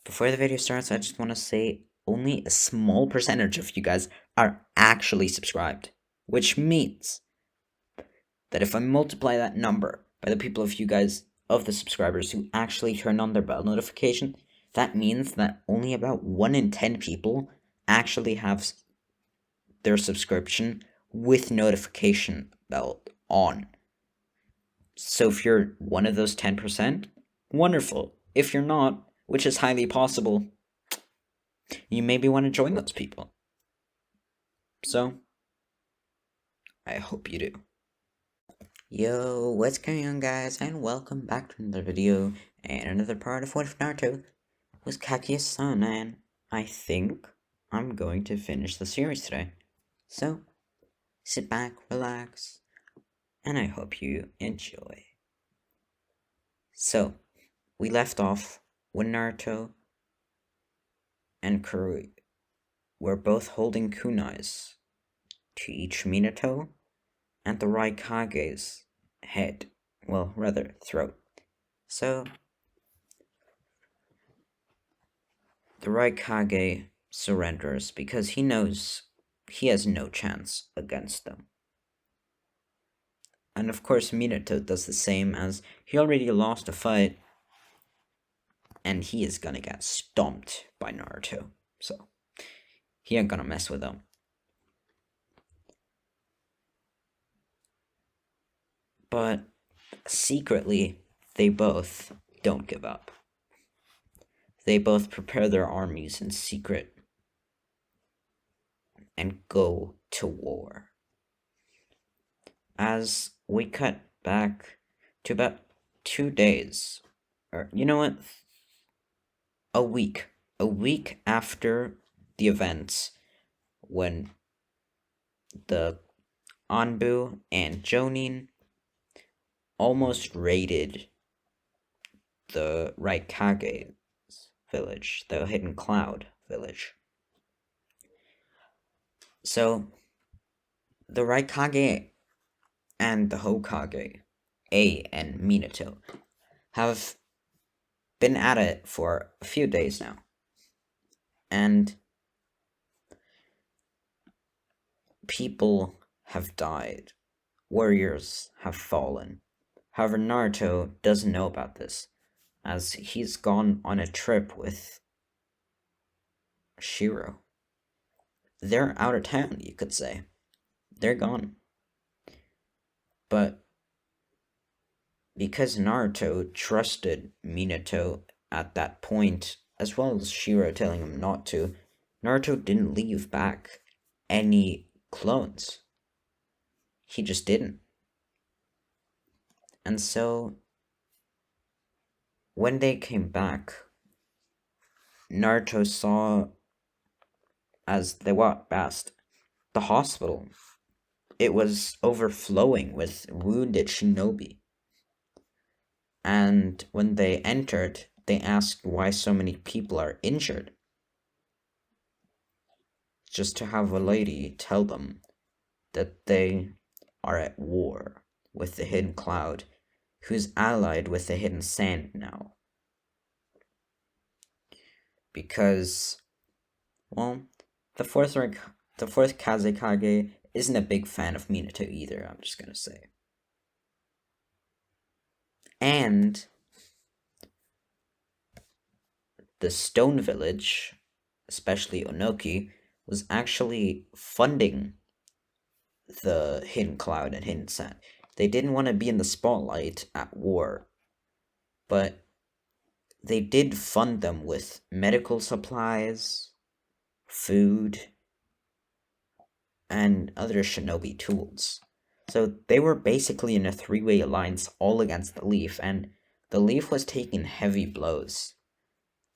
Before the video starts, I just want to say only a small percentage of you guys are actually subscribed, which means that if I multiply that number by the people of you guys, of the subscribers who actually turn on their bell notification, that means that only about 1 in 10 people actually have their subscription with notification bell on. So if you're one of those 10%, wonderful. If you're not, which is highly possible, you maybe want to join those people. So, I hope you do. Yo, what's going on, guys, and welcome back to another video, and another part of What If Naruto was Kaguya's son, and I think I'm going to finish the series today. So, sit back, relax, and I hope you enjoy. So, we left off when Naruto and Kaguya were both holding kunais to each Minato and the Raikage's head, well, rather, throat. So, the Raikage surrenders because he knows he has no chance against them. And of course, Minato does the same, as he already lost a fight, and he is gonna get stomped by Naruto, so he ain't gonna mess with him. But secretly, they both don't give up. They both prepare their armies in secret and go to war. As we cut back to about 2 days, or you know what? A week after the events when the Anbu and Jonin almost raided the Raikage's village, the Hidden Cloud village. So, the Raikage and the Hokage, A and Minato, have been at it for a few days now. And people have died. Warriors have fallen. However, Naruto doesn't know about this, as he's gone on a trip with Shiro. They're out of town, you could say. They're gone. But because Naruto trusted Minato at that point, as well as Shiro telling him not to, Naruto didn't leave back any clones. He just didn't. And so, when they came back, Naruto saw, as they walked past the hospital, it was overflowing with wounded shinobi. And when they entered, they asked why so many people are injured. Just to have a lady tell them that they are at war with the Hidden Cloud, who's allied with the Hidden Sand now. Because, well, the fourth Kazekage isn't a big fan of Minato either, I'm just gonna say. And the Stone Village, especially Onoki, was actually funding the Hidden Cloud and Hidden Sand. They didn't want to be in the spotlight at war, but they did fund them with medical supplies, food, and other shinobi tools. So they were basically in a 3-way alliance all against the Leaf, and the Leaf was taking heavy blows.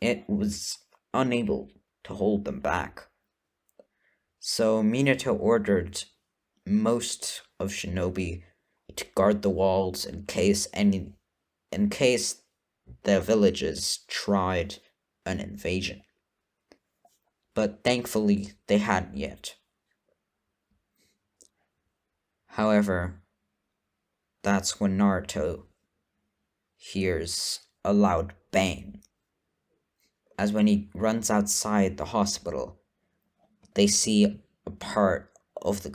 It was unable to hold them back. So Minato ordered most of shinobi to guard the walls in case the villages tried an invasion. But thankfully, they hadn't yet. However, that's when Naruto hears a loud bang as when he runs outside the hospital, they see a part of the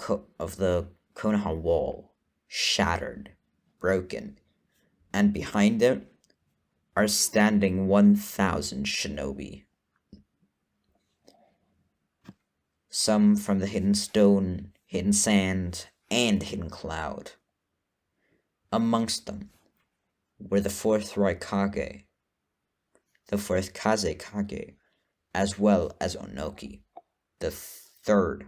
Konoha wall shattered, broken, and behind it are standing 1,000 shinobi. Some from the hidden stone, hidden sand, and hidden cloud. Amongst them were the fourth Raikage, the fourth Kazekage, as well as Onoki, the third.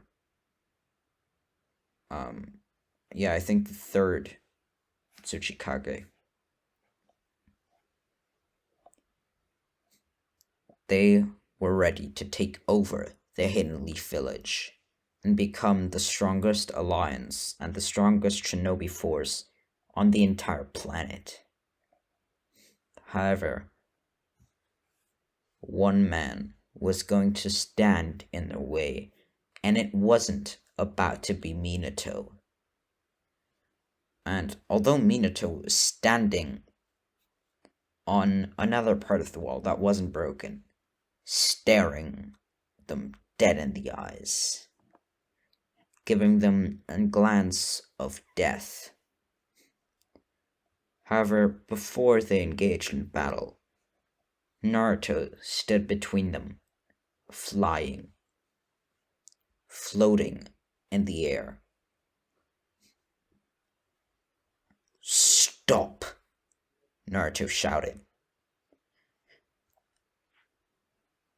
I think the third Tsuchikage. They were ready to take over the Hidden Leaf Village and become the strongest alliance and the strongest shinobi force on the entire planet. However, one man was going to stand in their way, and it wasn't about to be Minato. And although Minato was standing on another part of the wall that wasn't broken, staring them dead in the eyes, giving them a glance of death. However, before they engaged in battle, Naruto stood between them, floating in the air. "Stop!" Naruto shouted.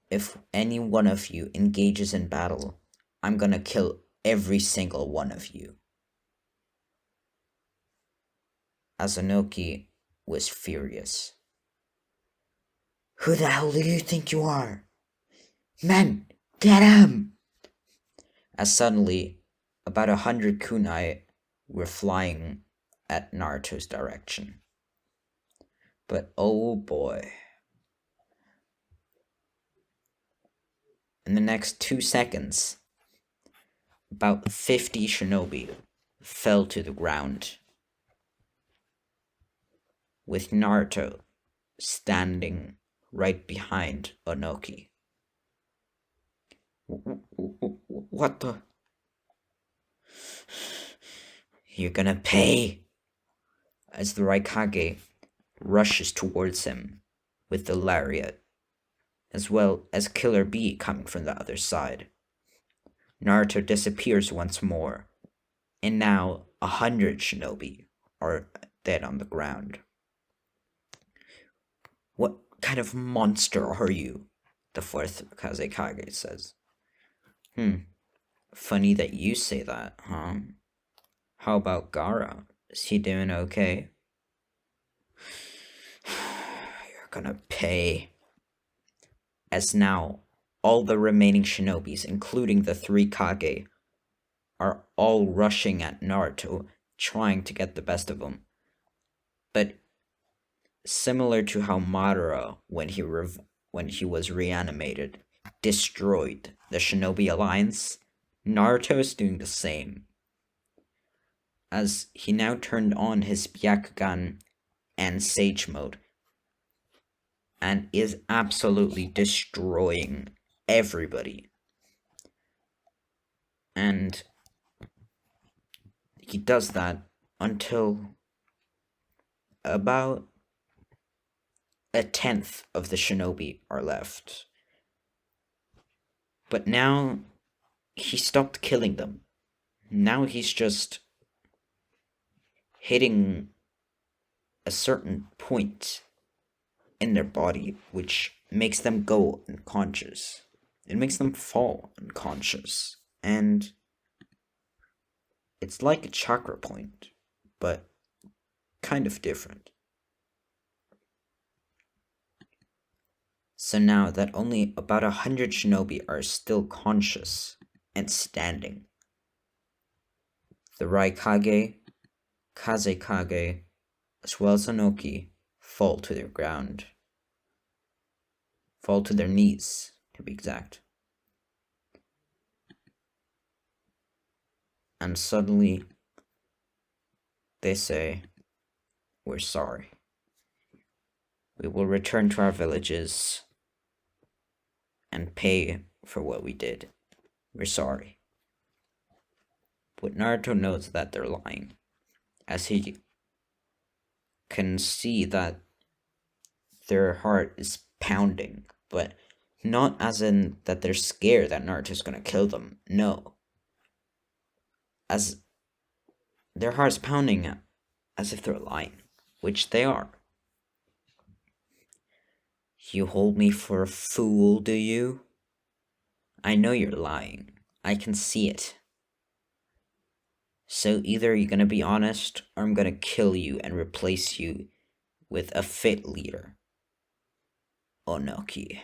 "If any one of you engages in battle, I'm gonna kill every single one of you." Azunoki was furious. "Who the hell do you think you are? Men, get him!" As suddenly, about 100 kunai were flying at Naruto's direction. But oh boy. In the next 2 seconds, about 50 shinobi fell to the ground, with Naruto standing right behind Onoki. "What the? You're gonna pay!" As the Raikage rushes towards him with the lariat, as well as Killer Bee coming from the other side. Naruto disappears once more, and now 100 shinobi are dead on the ground. "What kind of monster are you?" the fourth Kazekage says. Funny that you say that, huh? How about Gaara? Is he doing okay? You're gonna pay. As now, all the remaining shinobis, including the 3 Kage, are all rushing at Naruto, trying to get the best of him. But similar to how Madara, when he was reanimated, destroyed the Shinobi Alliance, Naruto is doing the same, as he now turned on his Byakugan and Sage mode, and is absolutely destroying everybody. And he does that until about 1/10 of the shinobi are left. But now he stopped killing them. Now he's just hitting a certain point in their body, which makes them go unconscious. It makes them fall unconscious. And it's like a chakra point, but kind of different. So now that only about 100 shinobi are still conscious and standing, the Raikage, Kazekage, as well as Onoki, fall to their ground. Fall to their knees, to be exact. And suddenly, they say, "We're sorry. We will return to our villages and pay for what we did. We're sorry. But Naruto knows that they're lying, as he can see that their heart is pounding, but not as in that they're scared that Naruto's gonna kill them. No. As their heart's pounding as if they're lying, which they are. You hold me for a fool, do you? I know you're lying. I can see it. So either you're gonna be honest, or I'm gonna kill you and replace you with a fit leader. Onoki.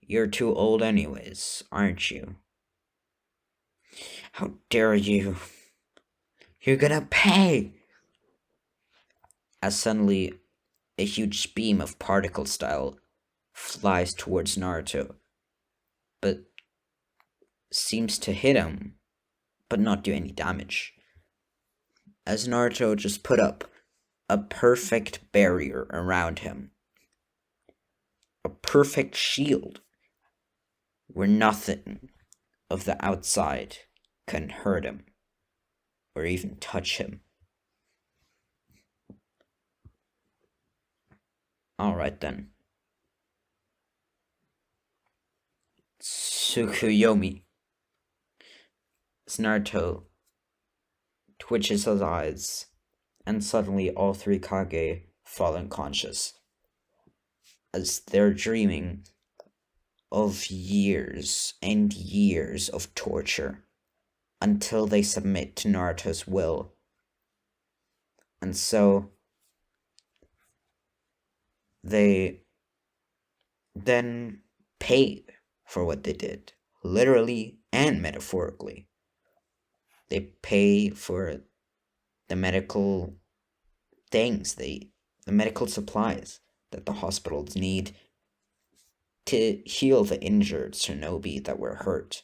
You're too old anyways, aren't you? How dare you? You're gonna pay! As suddenly, a huge beam of particle style flies towards Naruto, but seems to hit him, but not do any damage. As Naruto just put up a perfect barrier around him. A perfect shield, where nothing of the outside can hurt him, or even touch him. Alright then. Tsukuyomi. As Naruto twitches his eyes, and suddenly all three Kage fall unconscious, as they're dreaming of years and years of torture until they submit to Naruto's will. And so they then pay for what they did, literally and metaphorically. They pay for the medical things, the medical supplies that the hospitals need to heal the injured shinobi that were hurt.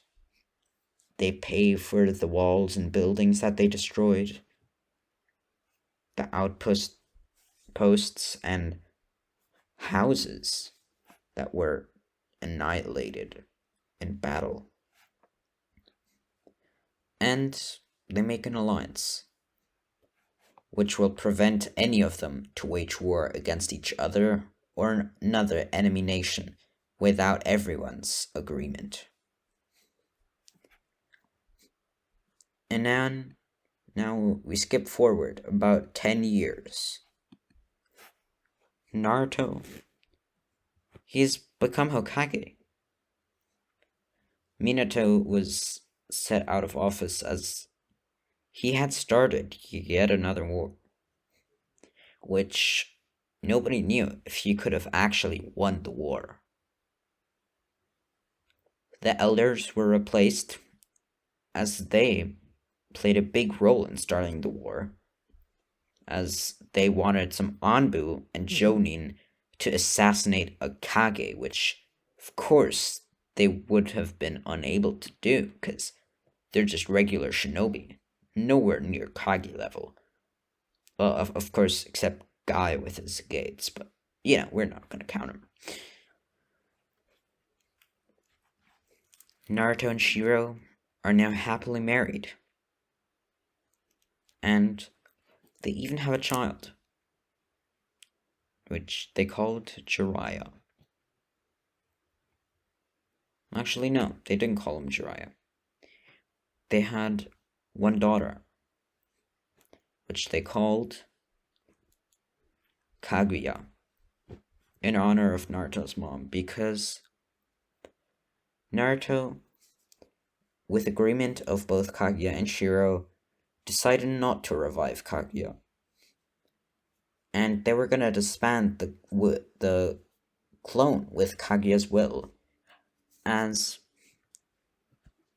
They pay for the walls and buildings that they destroyed, the outposts and houses that were annihilated in battle. And they make an alliance, which will prevent any of them to wage war against each other or another enemy nation without everyone's agreement. And now we skip forward about 10 years. Naruto, he's become Hokage. Minato was set out of office as he had started yet another war, which nobody knew if he could have actually won the war. The elders were replaced, as they played a big role in starting the war, as they wanted some Anbu and Jonin to assassinate a Kage, which, of course, they would have been unable to do, because they're just regular shinobi, nowhere near Kage level. Well, of course, except Guy with his gates, but, we're not going to count him. Naruto and Shiro are now happily married. And they even have a child, which they called Jiraiya. Actually, no, they didn't call him Jiraiya. They had one daughter, which they called Kaguya, in honor of Naruto's mom, because Naruto, with agreement of both Kaguya and Shiro, decided not to revive Kaguya. And they were gonna disband the clone with Kaguya's will, as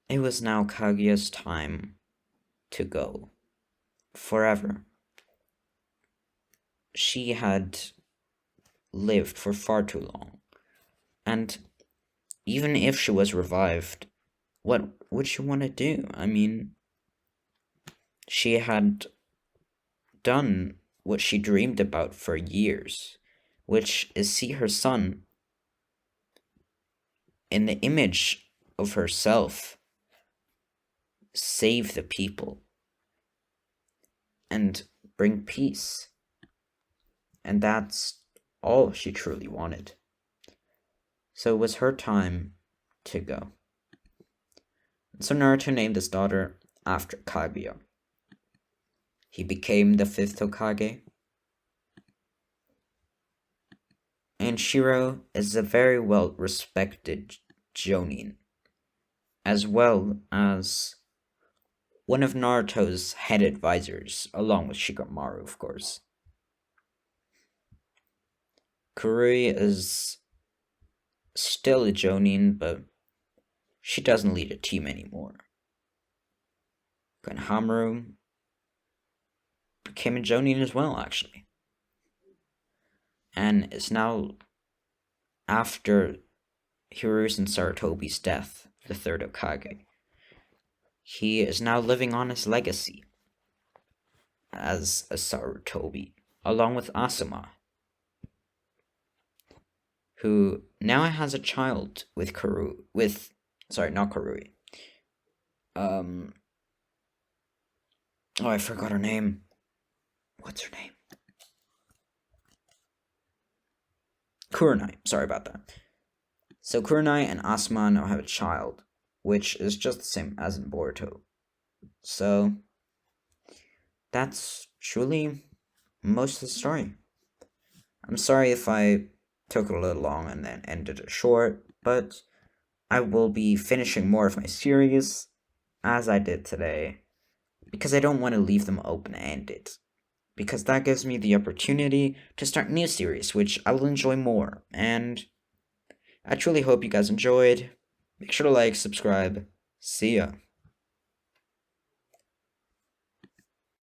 it was now Kaguya's time to go. Forever. She had lived for far too long. And even if she was revived, what would she want to do? I mean, she had done what she dreamed about for years, which is see her son in the image of herself, save the people and bring peace. And that's all she truly wanted. So it was her time to go. So Naruto named his daughter after Kaguya. He became the 5th Hokage. And Shiro is a very well respected Jonin, as well as one of Naruto's head advisors, along with Shikamaru, of course. Kurui is still a Jonin, but she doesn't lead a team anymore. Konohamaru became a Jonin as well, actually. And is now, after Hiruzen Sarutobi's death, the 3rd Hokage. He is now living on his legacy as a Sarutobi, along with Asuma, who now has a child with not Kurui. I forgot her name. What's her name? Kurenai. Sorry about that. So Kurenai and Asuma now have a child, which is just the same as in Boruto. So that's truly most of the story. I'm sorry if I took it a little long and then ended it short, but I will be finishing more of my series, as I did today, because I don't want to leave them open-ended, because that gives me the opportunity to start new series, which I will enjoy more, and I truly hope you guys enjoyed. Make sure to like, subscribe. See ya.